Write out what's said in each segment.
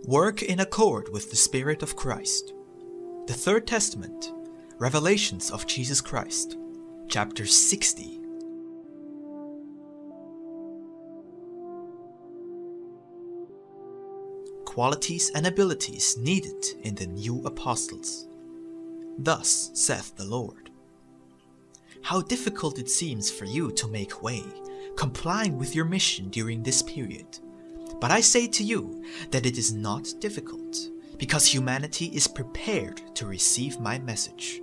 Work in accord with the Spirit of Christ. The Third Testament, Revelations of Jesus Christ, chapter 60. Qualities and abilities needed in the new apostles. Thus saith the Lord. How difficult it seems for you to make way, complying with your mission during this period. But I say to you that it is not difficult, because humanity is prepared to receive my message.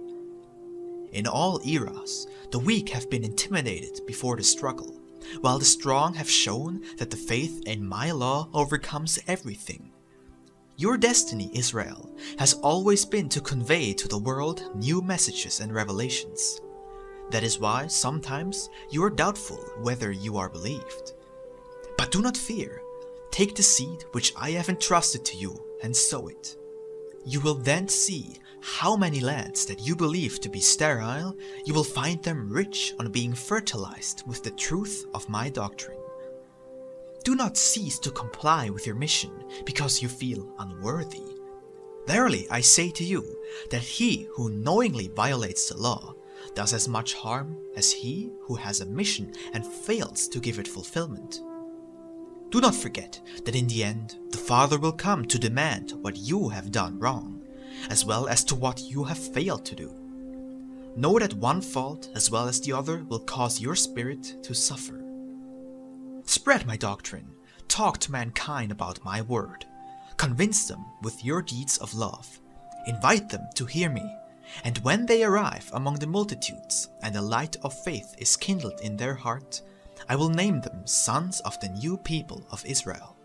In all eras, the weak have been intimidated before the struggle, while the strong have shown that the faith in my law overcomes everything. Your destiny, Israel, has always been to convey to the world new messages and revelations. That is why sometimes you are doubtful whether you are believed. But do not fear. Take the seed which I have entrusted to you and sow it. You will then see how many lands that you believe to be sterile, you will find them rich on being fertilized with the truth of my doctrine. Do not cease to comply with your mission because you feel unworthy. Verily I say to you that he who knowingly violates the law does as much harm as he who has a mission and fails to give it fulfillment. Do not forget that in the end, the Father will come to demand what you have done wrong, as well as to what you have failed to do. Know that one fault as well as the other will cause your spirit to suffer. Spread my doctrine, talk to mankind about my word, convince them with your deeds of love, invite them to hear me, and when they arrive among the multitudes and the light of faith is kindled in their heart, I will name them sons of the new people of Israel.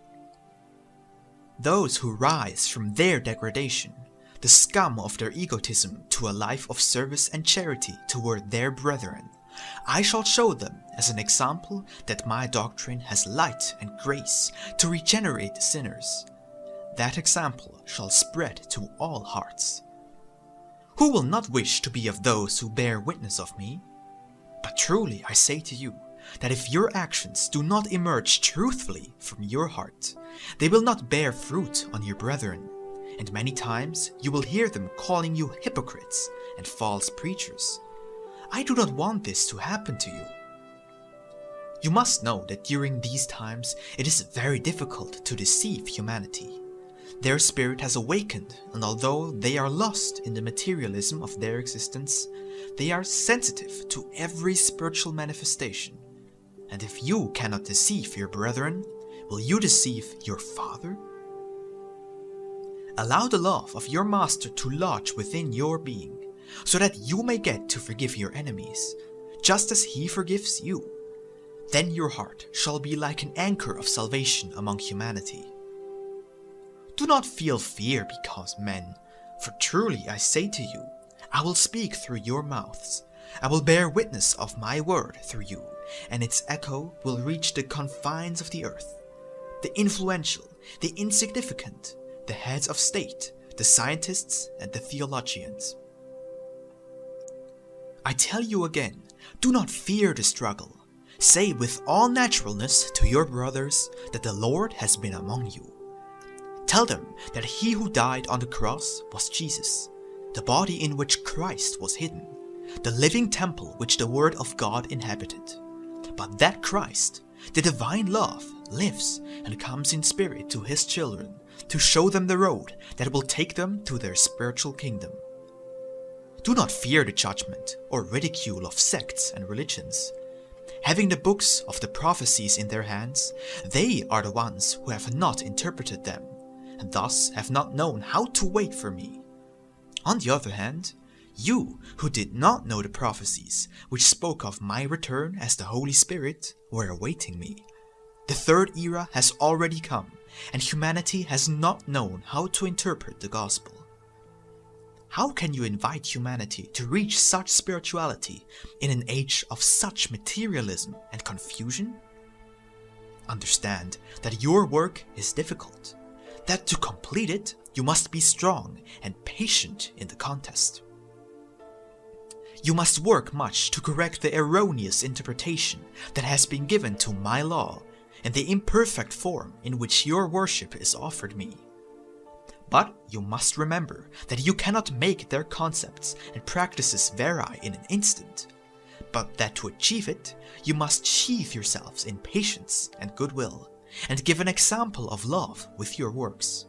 Those who rise from their degradation, the scum of their egotism, to a life of service and charity toward their brethren, I shall show them as an example that my doctrine has light and grace to regenerate sinners. That example shall spread to all hearts. Who will not wish to be of those who bear witness of me? But truly I say to you, that if your actions do not emerge truthfully from your heart, they will not bear fruit on your brethren, and many times you will hear them calling you hypocrites and false preachers. I do not want this to happen to you. You must know that during these times it is very difficult to deceive humanity. Their spirit has awakened, and although they are lost in the materialism of their existence, they are sensitive to every spiritual manifestation. And if you cannot deceive your brethren, will you deceive your Father? Allow the love of your Master to lodge within your being, so that you may get to forgive your enemies, just as he forgives you. Then your heart shall be like an anchor of salvation among humanity. Do not feel fear because men, for truly I say to you, I will speak through your mouths. I will bear witness of my word through you, and its echo will reach the confines of the earth. The influential, the insignificant, the heads of state, the scientists, and the theologians. I tell you again, do not fear the struggle. Say with all naturalness to your brothers that the Lord has been among you. Tell them that he who died on the cross was Jesus, the body in which Christ was hidden, the living temple which the Word of God inhabited. But that Christ, the divine love, lives and comes in spirit to his children to show them the road that will take them to their spiritual kingdom. Do not fear the judgment or ridicule of sects and religions. Having the books of the prophecies in their hands, they are the ones who have not interpreted them, and thus have not known how to wait for me. On the other hand, you who did not know the prophecies, which spoke of my return as the Holy Spirit, were awaiting me. The third era has already come, and humanity has not known how to interpret the gospel. How can you invite humanity to reach such spirituality in an age of such materialism and confusion? Understand that your work is difficult, that to complete it you must be strong and patient in the contest. You must work much to correct the erroneous interpretation that has been given to my law and the imperfect form in which your worship is offered me. But you must remember that you cannot make their concepts and practices vary in an instant, but that to achieve it, you must sheathe yourselves in patience and goodwill, and give an example of love with your works.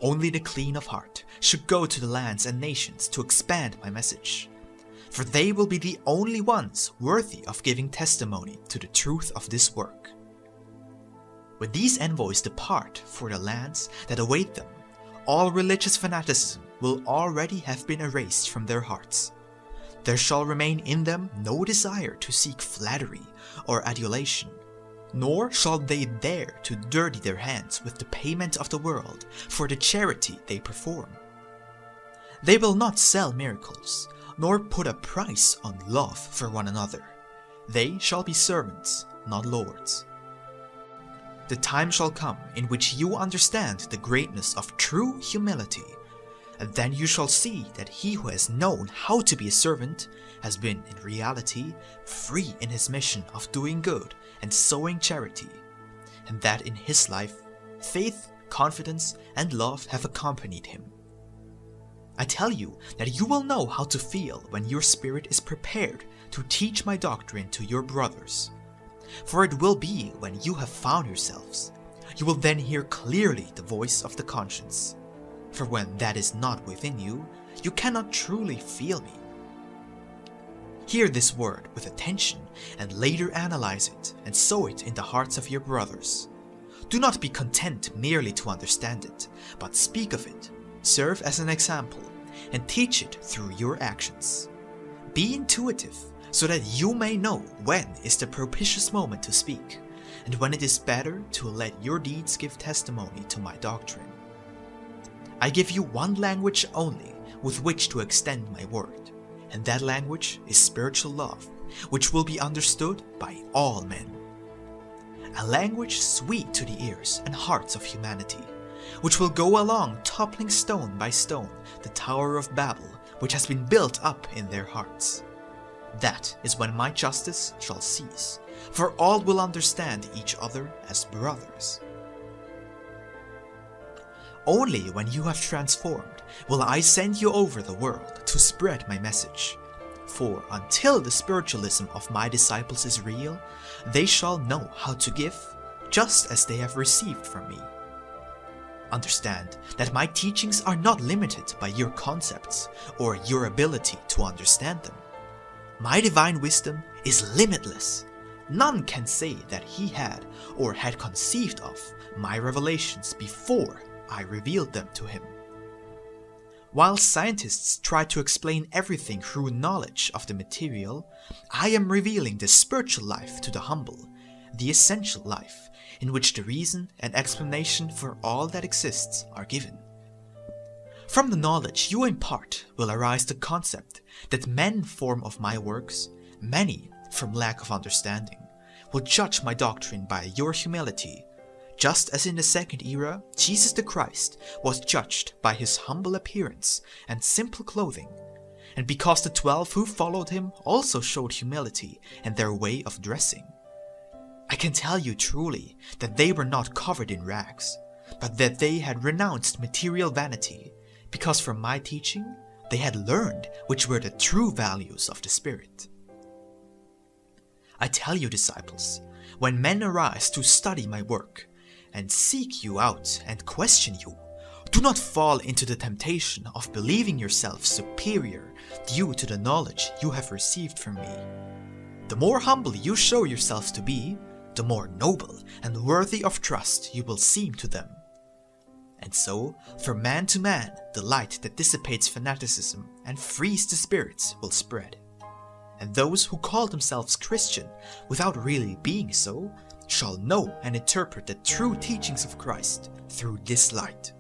Only the clean of heart should go to the lands and nations to expand my message, for they will be the only ones worthy of giving testimony to the truth of this work. When these envoys depart for the lands that await them, all religious fanaticism will already have been erased from their hearts. There shall remain in them no desire to seek flattery or adulation, nor shall they dare to dirty their hands with the payment of the world for the charity they perform. They will not sell miracles, nor put a price on love for one another. They shall be servants, not lords. The time shall come in which you understand the greatness of true humility, and then you shall see that he who has known how to be a servant has been in reality free in his mission of doing good and sowing charity, and that in his life faith, confidence, and love have accompanied him. I tell you that you will know how to feel when your spirit is prepared to teach my doctrine to your brothers. For it will be when you have found yourselves, you will then hear clearly the voice of the conscience. For when that is not within you, you cannot truly feel me. Hear this word with attention and later analyze it and sow it in the hearts of your brothers. Do not be content merely to understand it, but speak of it, serve as an example, and teach it through your actions. Be intuitive, so that you may know when is the propitious moment to speak, and when it is better to let your deeds give testimony to my doctrine. I give you one language only with which to extend my word, and that language is spiritual love, which will be understood by all men. A language sweet to the ears and hearts of humanity, which will go along toppling stone by stone the Tower of Babel, which has been built up in their hearts. That is when my justice shall cease, for all will understand each other as brothers. Only when you have transformed will I send you over the world to spread my message. For until the spiritualism of my disciples is real, they shall know how to give, just as they have received from me. Understand that my teachings are not limited by your concepts or your ability to understand them. My divine wisdom is limitless. None can say that he had or had conceived of my revelations before I revealed them to him. While scientists try to explain everything through knowledge of the material, I am revealing the spiritual life to the humble, the essential life, in which the reason and explanation for all that exists are given. From the knowledge you impart will arise the concept that men form of my works, many, from lack of understanding, will judge my doctrine by your humility, just as in the second era Jesus the Christ was judged by his humble appearance and simple clothing, and because the 12 who followed him also showed humility in their way of dressing. I can tell you truly that they were not covered in rags, but that they had renounced material vanity, because from my teaching they had learned which were the true values of the Spirit. I tell you, disciples, when men arise to study my work, and seek you out and question you, do not fall into the temptation of believing yourself superior due to the knowledge you have received from me. The more humble you show yourselves to be, the more noble and worthy of trust you will seem to them. And so, from man to man, the light that dissipates fanaticism and frees the spirits will spread. And those who call themselves Christian without really being so shall know and interpret the true teachings of Christ through this light.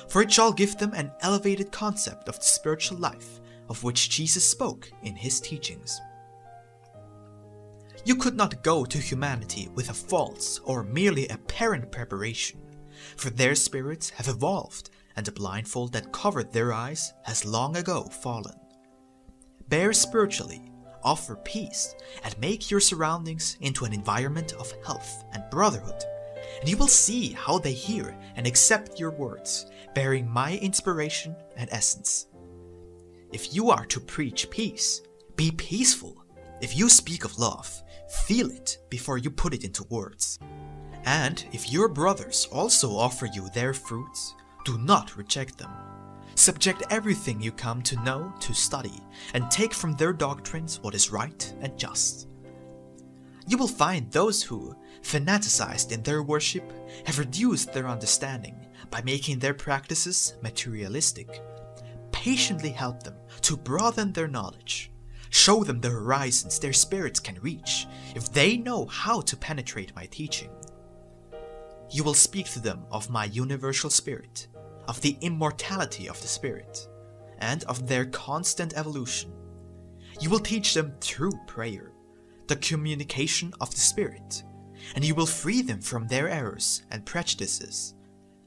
For it shall give them an elevated concept of the spiritual life of which Jesus spoke in his teachings. You could not go to humanity with a false or merely apparent preparation, for their spirits have evolved and the blindfold that covered their eyes has long ago fallen. Bear spiritually, offer peace, and make your surroundings into an environment of health and brotherhood, and you will see how they hear and accept your words, bearing my inspiration and essence. If you are to preach peace, be peaceful. If you speak of love, feel it before you put it into words. And if your brothers also offer you their fruits, do not reject them. Subject everything you come to know to study, and take from their doctrines what is right and just. You will find those who, fanaticized in their worship, have reduced their understanding by making their practices materialistic. Patiently help them to broaden their knowledge. Show them the horizons their spirits can reach if they know how to penetrate my teaching. You will speak to them of my universal spirit, of the immortality of the spirit, and of their constant evolution. You will teach them through prayer, the communication of the spirit, and you will free them from their errors and prejudices.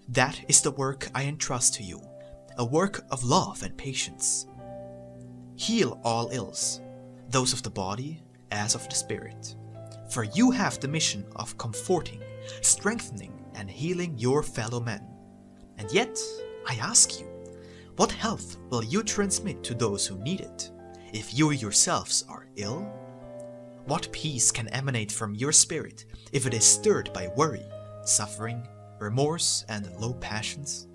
That is the work I entrust to you, a work of love and patience. Heal all ills, those of the body as of the spirit, for you have the mission of comforting, strengthening, and healing your fellow men. And yet, I ask you, what health will you transmit to those who need it, if you yourselves are ill? What peace can emanate from your spirit if it is stirred by worry, suffering, remorse, and low passions?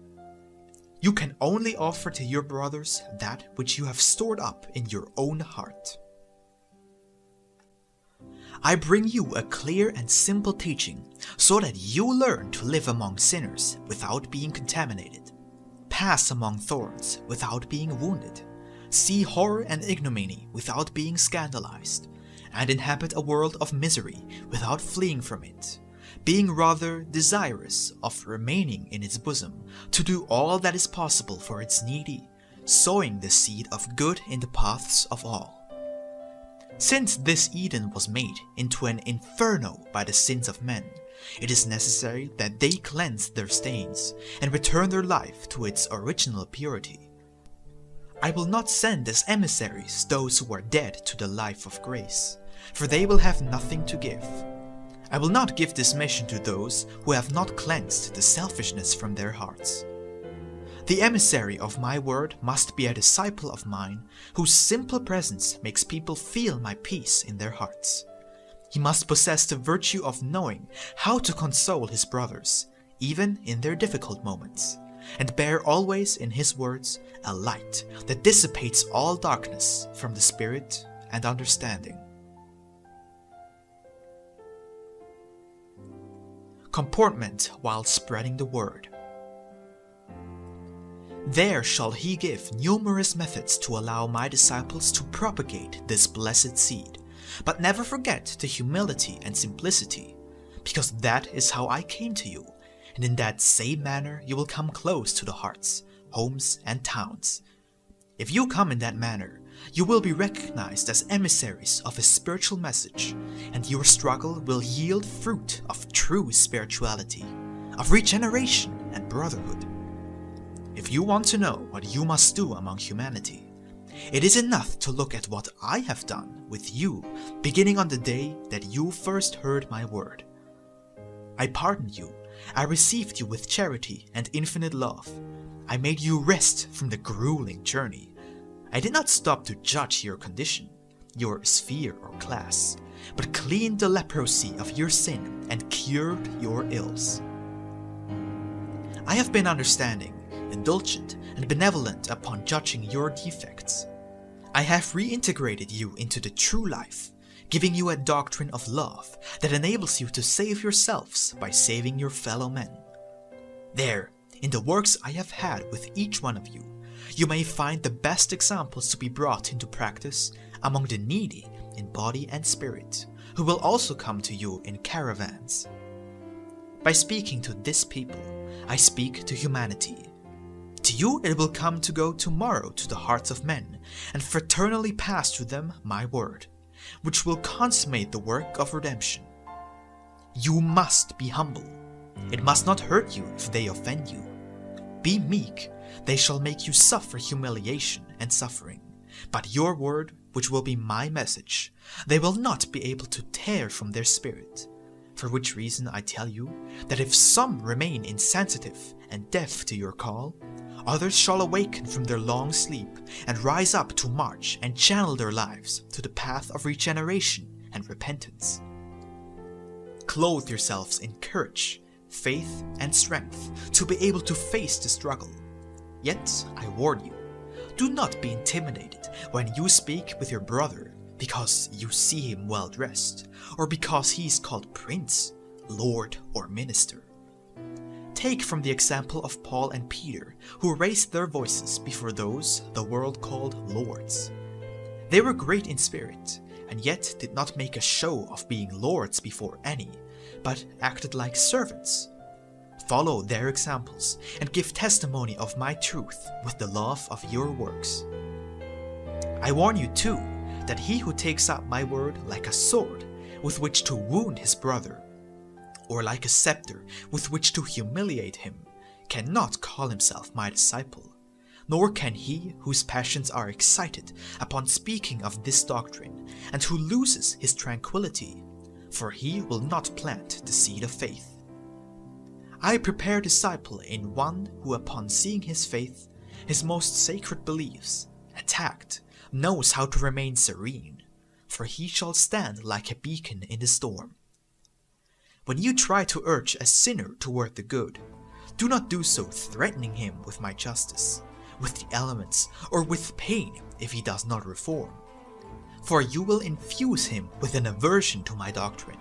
You can only offer to your brothers that which you have stored up in your own heart. I bring you a clear and simple teaching, so that you learn to live among sinners without being contaminated, pass among thorns without being wounded, see horror and ignominy without being scandalized, and inhabit a world of misery without fleeing from it, being rather desirous of remaining in its bosom, to do all that is possible for its needy, sowing the seed of good in the paths of all. Since this Eden was made into an inferno by the sins of men, it is necessary that they cleanse their stains and return their life to its original purity. I will not send as emissaries those who are dead to the life of grace, for they will have nothing to give. I will not give this mission to those who have not cleansed the selfishness from their hearts. The emissary of my word must be a disciple of mine, whose simple presence makes people feel my peace in their hearts. He must possess the virtue of knowing how to console his brothers, even in their difficult moments, and bear always in his words a light that dissipates all darkness from the spirit and understanding. Comportment while spreading the word. There shall he give numerous methods to allow my disciples to propagate this blessed seed, but never forget the humility and simplicity, because that is how I came to you, and in that same manner you will come close to the hearts, homes, and towns. If you come in that manner, you will be recognized as emissaries of a spiritual message, and your struggle will yield fruit of true spirituality, of regeneration and brotherhood. If you want to know what you must do among humanity, it is enough to look at what I have done with you beginning on the day that you first heard my word. I pardoned you, I received you with charity and infinite love, I made you rest from the grueling journey. I did not stop to judge your condition, your sphere or class, but cleaned the leprosy of your sin and cured your ills. I have been understanding, indulgent, and benevolent upon judging your defects. I have reintegrated you into the true life, giving you a doctrine of love that enables you to save yourselves by saving your fellow men. There, in the works I have had with each one of you, you may find the best examples to be brought into practice among the needy in body and spirit, who will also come to you in caravans. By speaking to this people, I speak to humanity. To you it will come to go tomorrow to the hearts of men, and fraternally pass to them my word, which will consummate the work of redemption. You must be humble. It must not hurt you if they offend you. Be meek, they shall make you suffer humiliation and suffering, but your word, which will be my message, they will not be able to tear from their spirit, for which reason I tell you that if some remain insensitive and deaf to your call, others shall awaken from their long sleep and rise up to march and channel their lives to the path of regeneration and repentance. Clothe yourselves in courage, faith, and strength to be able to face the struggle. Yet, I warn you, do not be intimidated when you speak with your brother because you see him well dressed, or because he is called prince, lord, or minister. Take from the example of Paul and Peter, who raised their voices before those the world called lords. They were great in spirit, and yet did not make a show of being lords before any, but acted like servants. Follow their examples, and give testimony of my truth with the love of your works. I warn you too, that he who takes up my word like a sword with which to wound his brother, or like a scepter with which to humiliate him, cannot call himself my disciple, nor can he whose passions are excited upon speaking of this doctrine, and who loses his tranquility, for he will not plant the seed of faith. I prepare a disciple in one who upon seeing his faith, his most sacred beliefs, attacked, knows how to remain serene, for he shall stand like a beacon in the storm. When you try to urge a sinner toward the good, do not do so threatening him with my justice, with the elements, or with pain if he does not reform. For you will infuse him with an aversion to my doctrine.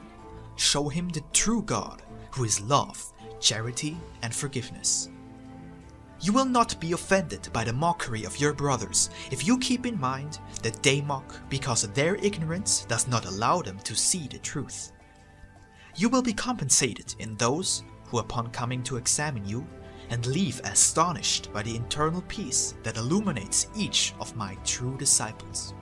Show him the true God, who is love, charity, and forgiveness. You will not be offended by the mockery of your brothers if you keep in mind that they mock because their ignorance does not allow them to see the truth. You will be compensated in those who, upon coming to examine you, and leave astonished by the internal peace that illuminates each of my true disciples.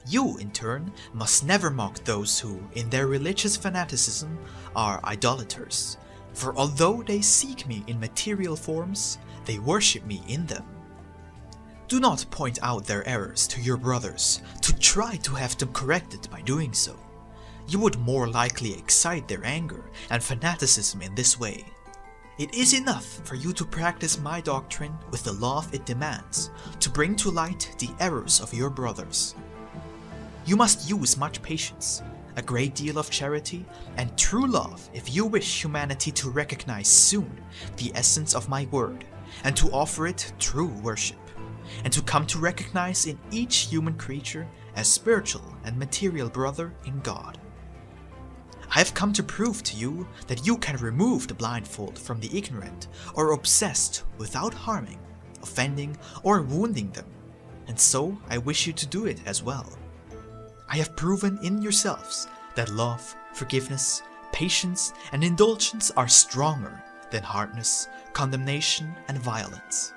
You, in turn, must never mock those who, in their religious fanaticism, are idolaters. For although they seek me in material forms, they worship me in them. Do not point out their errors to your brothers to try to have them corrected by doing so. You would more likely excite their anger and fanaticism in this way. It is enough for you to practice my doctrine with the love it demands, to bring to light the errors of your brothers. You must use much patience, a great deal of charity, and true love if you wish humanity to recognize soon the essence of my word, and to offer it true worship, and to come to recognize in each human creature a spiritual and material brother in God. I have come to prove to you that you can remove the blindfold from the ignorant or obsessed without harming, offending, or wounding them, and so I wish you to do it as well. I have proven in yourselves that love, forgiveness, patience, and indulgence are stronger than hardness, condemnation, and violence.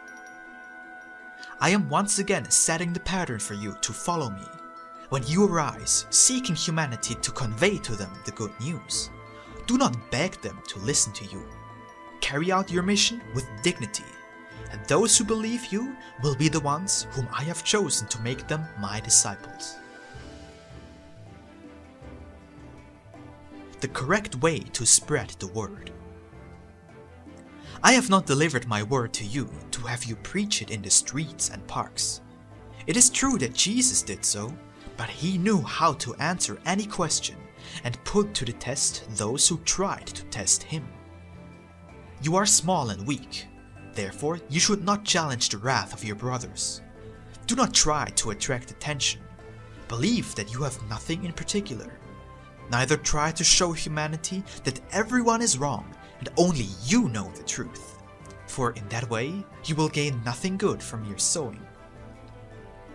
I am once again setting the pattern for you to follow me. When you arise, seeking humanity to convey to them the good news, do not beg them to listen to you. Carry out your mission with dignity, and those who believe you will be the ones whom I have chosen to make them my disciples. The correct way to spread the word. I have not delivered my word to you to have you preach it in the streets and parks. It is true that Jesus did so, but he knew how to answer any question and put to the test those who tried to test him. You are small and weak, therefore you should not challenge the wrath of your brothers. Do not try to attract attention. Believe that you have nothing in particular. Neither try to show humanity that everyone is wrong and only you know the truth, for in that way you will gain nothing good from your sowing.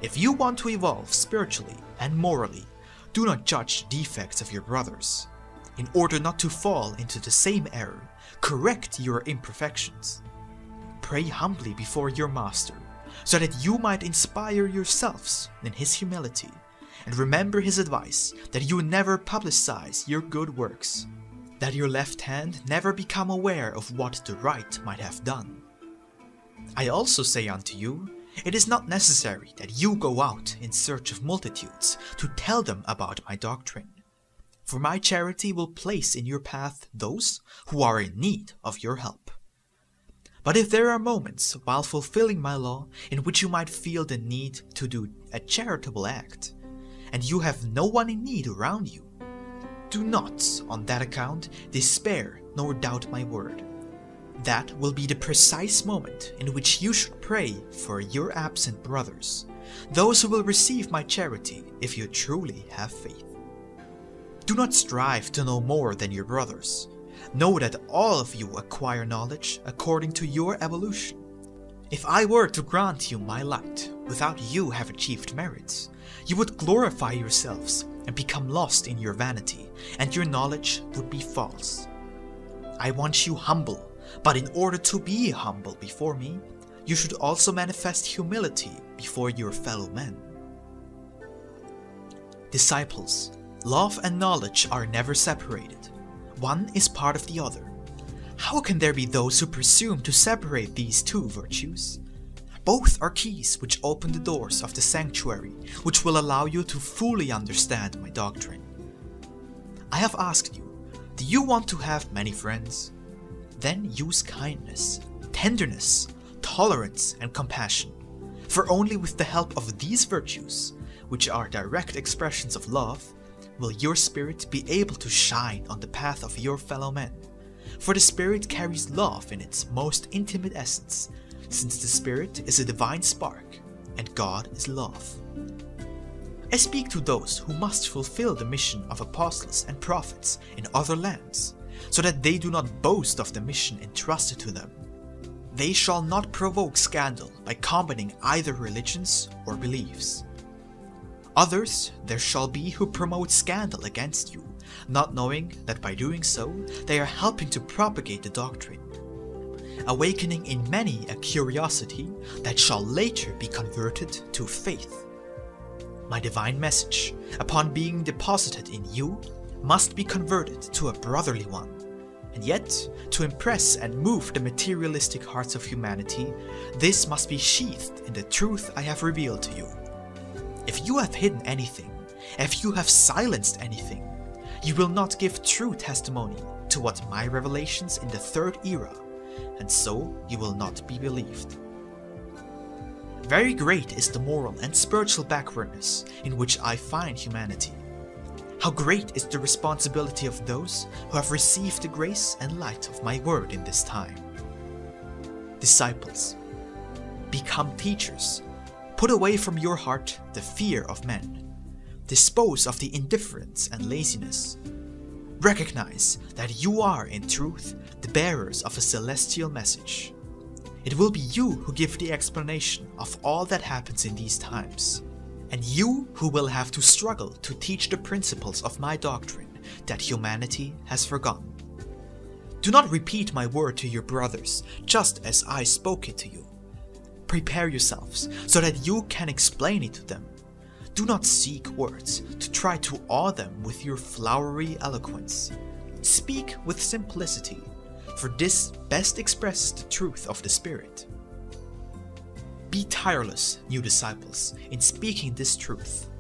If you want to evolve spiritually and morally, do not judge the defects of your brothers. In order not to fall into the same error, correct your imperfections. Pray humbly before your master, so that you might inspire yourselves in his humility, and remember his advice that you never publicize your good works, that your left hand never become aware of what the right might have done. I also say unto you, it is not necessary that you go out in search of multitudes to tell them about my doctrine. for my charity will place in your path those who are in need of your help. But if there are moments while fulfilling my law in which you might feel the need to do a charitable act, and you have no one in need around you, do not, on that account, despair nor doubt my word. That will be the precise moment in which you should pray for your absent brothers, those who will receive my charity if you truly have faith. Do not strive to know more than your brothers. Know that all of you acquire knowledge according to your evolution. If I were to grant you my light without you have achieved merits, you would glorify yourselves and become lost in your vanity, and your knowledge would be false. I want you humble, but in order to be humble before me, you should also manifest humility before your fellow men. Disciples, love and knowledge are never separated. One is part of the other. How can there be those who presume to separate these two virtues? Both are keys which open the doors of the sanctuary, which will allow you to fully understand my doctrine. I have asked you, do you want to have many friends? Then use kindness, tenderness, tolerance, and compassion. For only with the help of these virtues, which are direct expressions of love, will your spirit be able to shine on the path of your fellow men. For the Spirit carries love in its most intimate essence, since the Spirit is a divine spark, and God is love. I speak to those who must fulfill the mission of apostles and prophets in other lands, so that they do not boast of the mission entrusted to them. They shall not provoke scandal by combining either religions or beliefs. Others there shall be who promote scandal against you, not knowing that by doing so they are helping to propagate the doctrine, awakening in many a curiosity that shall later be converted to faith. My divine message, upon being deposited in you, must be converted to a brotherly one, and yet, to impress and move the materialistic hearts of humanity, this must be sheathed in the truth I have revealed to you. If you have hidden anything, if you have silenced anything, you will not give true testimony to what my revelations in the third era, and so you will not be believed. Very great is the moral and spiritual backwardness in which I find humanity. How great is the responsibility of those who have received the grace and light of my word in this time. Disciples, become teachers. Put away from your heart the fear of men. Dispose of the indifference and laziness. Recognize that you are, in truth, the bearers of a celestial message. It will be you who give the explanation of all that happens in these times, and you who will have to struggle to teach the principles of my doctrine that humanity has forgotten. Do not repeat my word to your brothers just as I spoke it to you. Prepare yourselves so that you can explain it to them. Do not seek words to try to awe them with your flowery eloquence. Speak with simplicity, for this best expresses the truth of the Spirit. Be tireless, new disciples, in speaking this truth.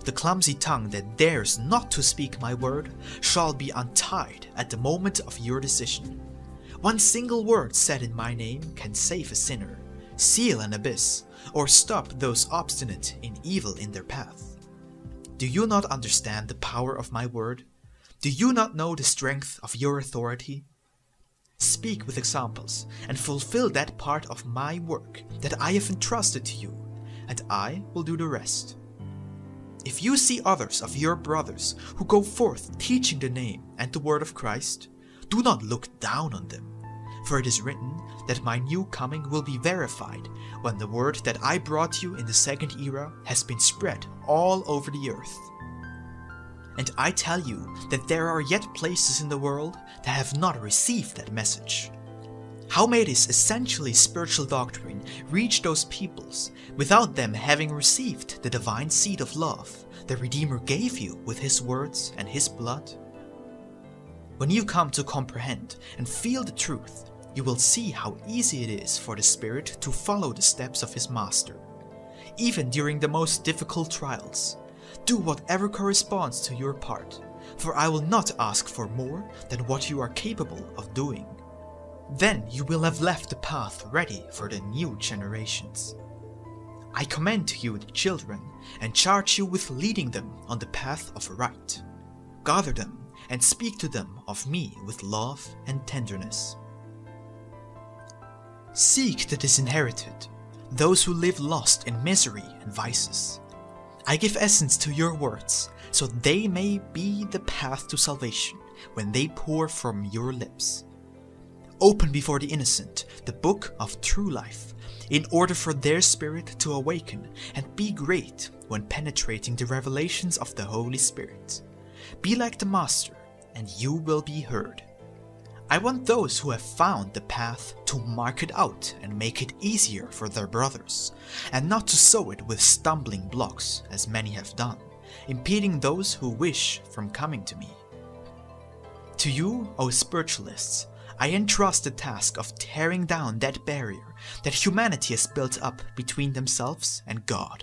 The clumsy tongue that dares not to speak my word shall be untied at the moment of your decision. One single word said in my name can save a sinner, seal an abyss, or stop those obstinate in evil in their path. Do you not understand the power of my word? Do you not know the strength of your authority? Speak with examples and fulfill that part of my work that I have entrusted to you, and I will do the rest. If you see others of your brothers who go forth teaching the name and the word of Christ, do not look down on them, for it is written that my new coming will be verified when the word that I brought you in the second era has been spread all over the earth. And I tell you that there are yet places in the world that have not received that message. How may this essentially spiritual doctrine reach those peoples without them having received the divine seed of love the Redeemer gave you with His words and His blood? When you come to comprehend and feel the truth, you will see how easy it is for the Spirit to follow the steps of His Master. Even during the most difficult trials, do whatever corresponds to your part, for I will not ask for more than what you are capable of doing. Then you will have left the path ready for the new generations. I commend to you the children, and charge you with leading them on the path of right. Gather them, and speak to them of me with love and tenderness. Seek the disinherited, those who live lost in misery and vices. I give essence to your words, so they may be the path to salvation when they pour from your lips. Open before the innocent the book of true life, in order for their spirit to awaken and be great when penetrating the revelations of the Holy Spirit. Be like the Master, and you will be heard. I want those who have found the path to mark it out and make it easier for their brothers, and not to sow it with stumbling blocks, as many have done, impeding those who wish from coming to me. To you, O spiritualists, I entrust the task of tearing down that barrier that humanity has built up between themselves and God,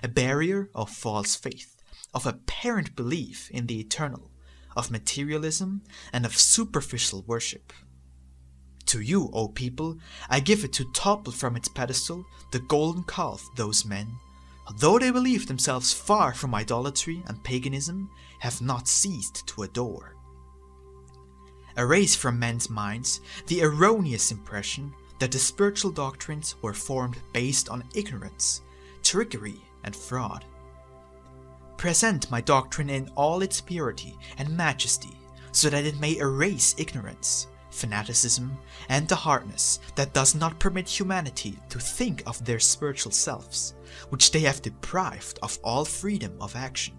a barrier of false faith, of apparent belief in the eternal, of materialism, and of superficial worship. To you, O people, I give it to topple from its pedestal the golden calf those men, though they believe themselves far from idolatry and paganism, have not ceased to adore. Erase from men's minds the erroneous impression that the spiritual doctrines were formed based on ignorance, trickery, and fraud. Present my doctrine in all its purity and majesty, so that it may erase ignorance, fanaticism, and the hardness that does not permit humanity to think of their spiritual selves, which they have deprived of all freedom of action.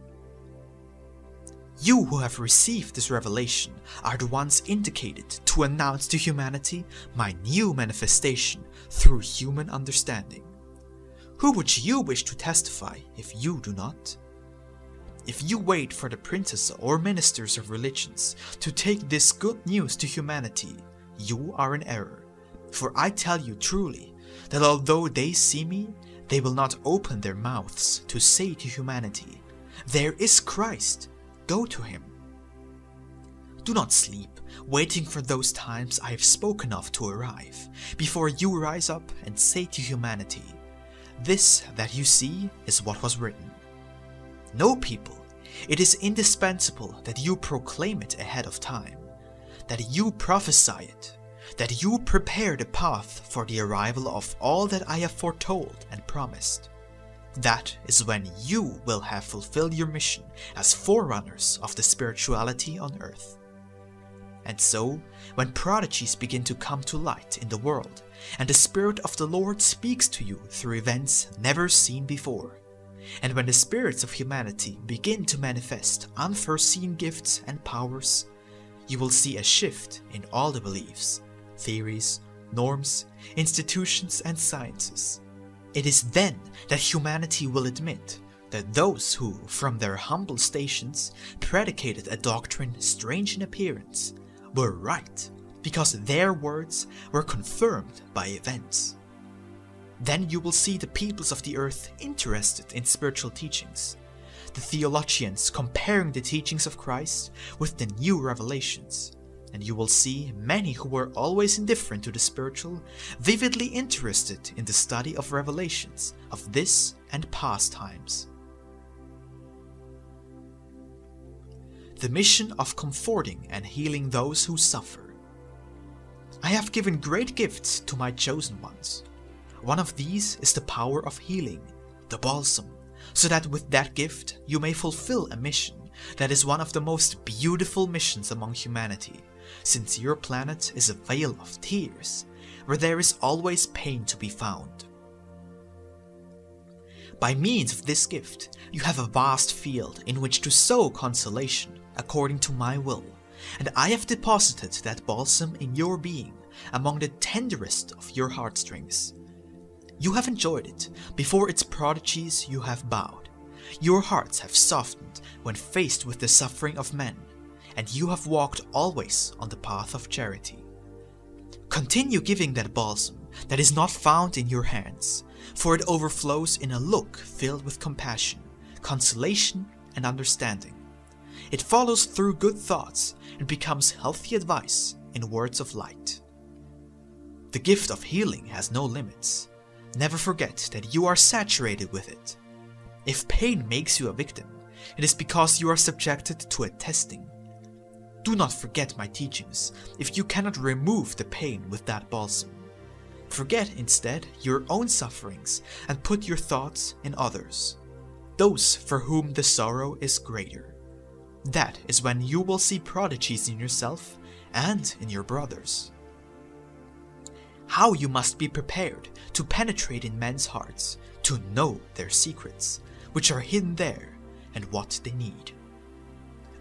You who have received this revelation are the ones indicated to announce to humanity my new manifestation through human understanding. Who would you wish to testify if you do not? If you wait for the princes or ministers of religions to take this good news to humanity, you are in error. For I tell you truly that although they see me, they will not open their mouths to say to humanity, "There is Christ, go to him." Do not sleep, waiting for those times I have spoken of to arrive, before you rise up and say to humanity, "This that you see is what was written." No, people, it is indispensable that you proclaim it ahead of time, that you prophesy it, that you prepare the path for the arrival of all that I have foretold and promised. That is when you will have fulfilled your mission as forerunners of the spirituality on earth. And so, when prodigies begin to come to light in the world, and the Spirit of the Lord speaks to you through events never seen before, and when the spirits of humanity begin to manifest unforeseen gifts and powers, you will see a shift in all the beliefs, theories, norms, institutions, and sciences. It is then that humanity will admit that those who, from their humble stations, predicated a doctrine strange in appearance, were right, because their words were confirmed by events. Then you will see the peoples of the earth interested in spiritual teachings, the theologians comparing the teachings of Christ with the new revelations, and you will see many who were always indifferent to the spiritual, vividly interested in the study of revelations of this and past times. The mission of comforting and healing those who suffer. I have given great gifts to my chosen ones. One of these is the power of healing, the balsam, so that with that gift you may fulfill a mission that is one of the most beautiful missions among humanity, since your planet is a vale of tears, where there is always pain to be found. By means of this gift, you have a vast field in which to sow consolation according to my will, and I have deposited that balsam in your being among the tenderest of your heartstrings. You have enjoyed it. Before its prodigies you have bowed. Your hearts have softened when faced with the suffering of men, and you have walked always on the path of charity. Continue giving that balsam that is not found in your hands, for it overflows in a look filled with compassion, consolation, and understanding. It follows through good thoughts and becomes healthy advice in words of light. The gift of healing has no limits. Never forget that you are saturated with it. If pain makes you a victim, it is because you are subjected to a testing. Do not forget my teachings if you cannot remove the pain with that balsam. Forget instead your own sufferings and put your thoughts in others, those for whom the sorrow is greater. That is when you will see prodigies in yourself and in your brothers. How you must be prepared to penetrate in men's hearts, to know their secrets, which are hidden there, and what they need.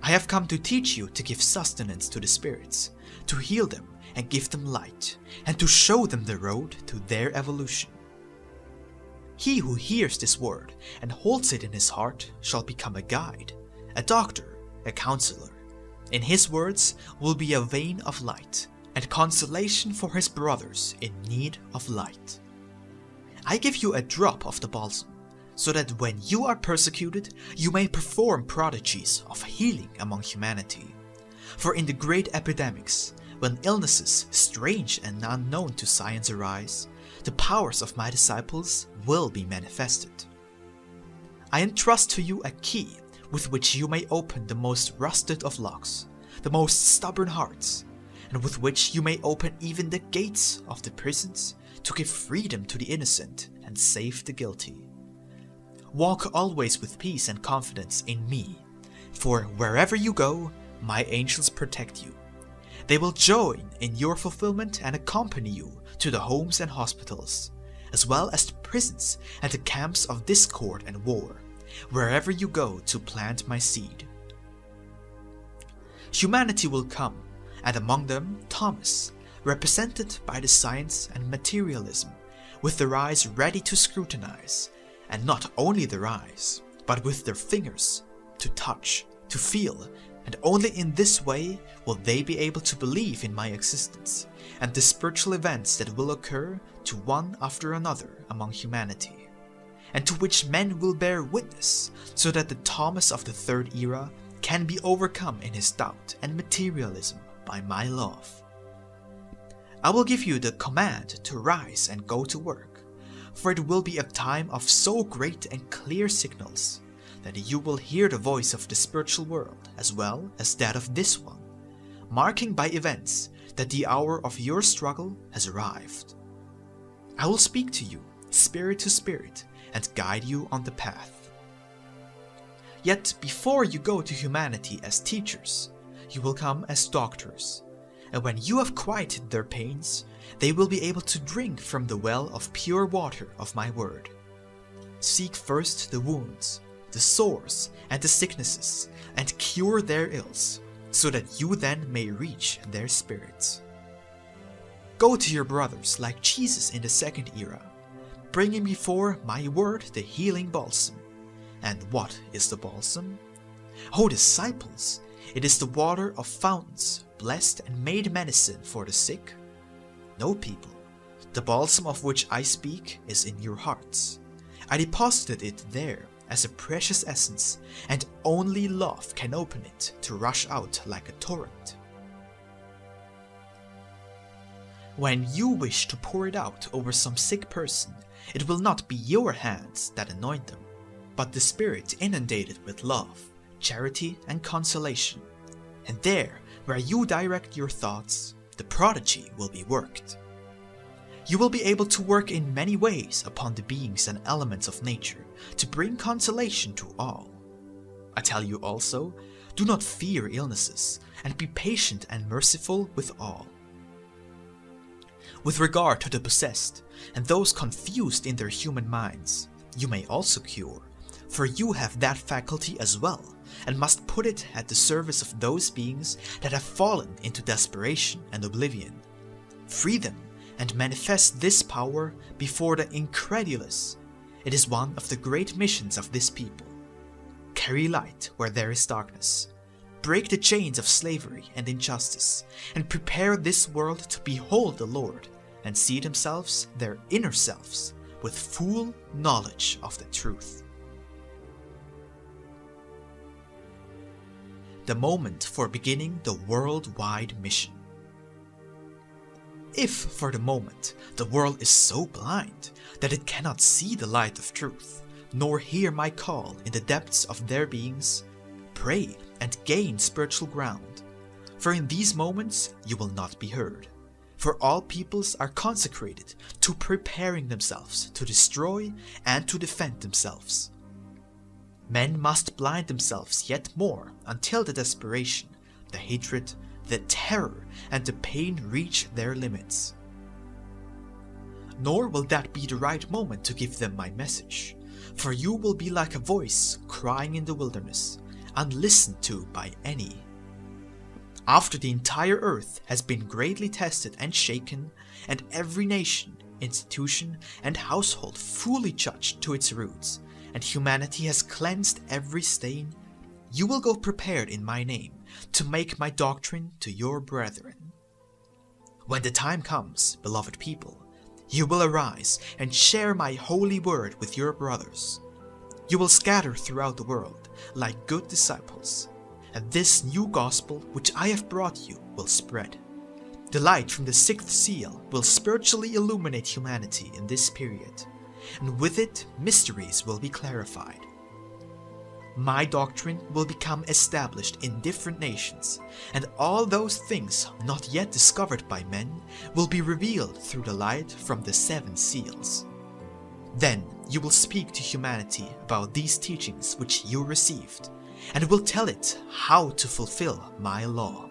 I have come to teach you to give sustenance to the spirits, to heal them and give them light, and to show them the road to their evolution. He who hears this word and holds it in his heart shall become a guide, a doctor, a counselor. In his words will be a vein of light, and consolation for his brothers in need of light. I give you a drop of the balsam, so that when you are persecuted, you may perform prodigies of healing among humanity. For in the great epidemics, when illnesses strange and unknown to science arise, the powers of my disciples will be manifested. I entrust to you a key with which you may open the most rusted of locks, the most stubborn hearts, and with which you may open even the gates of the prisons to give freedom to the innocent and save the guilty. Walk always with peace and confidence in me, for wherever you go, my angels protect you. They will join in your fulfillment and accompany you to the homes and hospitals, as well as the prisons and the camps of discord and war, wherever you go to plant my seed. Humanity will come, and among them Thomas, represented by the science and materialism, with their eyes ready to scrutinize, and not only their eyes, but with their fingers, to touch, to feel, and only in this way will they be able to believe in my existence, and the spiritual events that will occur to one after another among humanity, and to which men will bear witness, so that the Thomas of the third era can be overcome in his doubt and materialism by my love. I will give you the command to rise and go to work, for it will be a time of so great and clear signals that you will hear the voice of the spiritual world as well as that of this one, marking by events that the hour of your struggle has arrived. I will speak to you, spirit to spirit, and guide you on the path. Yet before you go to humanity as teachers, you will come as doctors, and when you have quieted their pains, they will be able to drink from the well of pure water of my word. Seek first the wounds, the sores, and the sicknesses, and cure their ills, so that you then may reach their spirits. Go to your brothers like Jesus in the second era, bringing before my word the healing balsam. And what is the balsam? O disciples, it is the water of fountains, blessed and made medicine for the sick. No, people, the balsam of which I speak is in your hearts. I deposited it there as a precious essence, and only love can open it to rush out like a torrent. When you wish to pour it out over some sick person, it will not be your hands that anoint them, but the Spirit inundated with love, charity, and consolation. And there, where you direct your thoughts, the prodigy will be worked. You will be able to work in many ways upon the beings and elements of nature to bring consolation to all. I tell you also, do not fear illnesses, and be patient and merciful with all. With regard to the possessed, and those confused in their human minds, you may also cure, for you have that faculty as well, and must put it at the service of those beings that have fallen into desperation and oblivion. Free them, and manifest this power before the incredulous. It is one of the great missions of this people. Carry light where there is darkness. Break the chains of slavery and injustice, and prepare this world to behold the Lord, and see themselves, their inner selves, with full knowledge of the truth. the moment for beginning the worldwide mission. If for the moment the world is so blind that it cannot see the light of truth, nor hear my call in the depths of their beings, pray and gain spiritual ground, for in these moments you will not be heard. For all peoples are consecrated to preparing themselves to destroy and to defend themselves. Men must blind themselves yet more until the desperation, the hatred, the terror, and the pain reach their limits. Nor will that be the right moment to give them my message, for you will be like a voice crying in the wilderness, unlistened to by any. After the entire earth has been greatly tested and shaken, and every nation, institution, and household fully judged to its roots, and humanity has cleansed every stain, you will go prepared in my name to make my doctrine to your brethren. When the time comes, beloved people, you will arise and share my holy word with your brothers. You will scatter throughout the world like good disciples, and this new gospel which I have brought you will spread. The light from the sixth seal will spiritually illuminate humanity in this period, and with it mysteries will be clarified. My doctrine will become established in different nations, and all those things not yet discovered by men will be revealed through the light from the 7 seals. Then you will speak to humanity about these teachings which you received, and will tell it how to fulfill my law.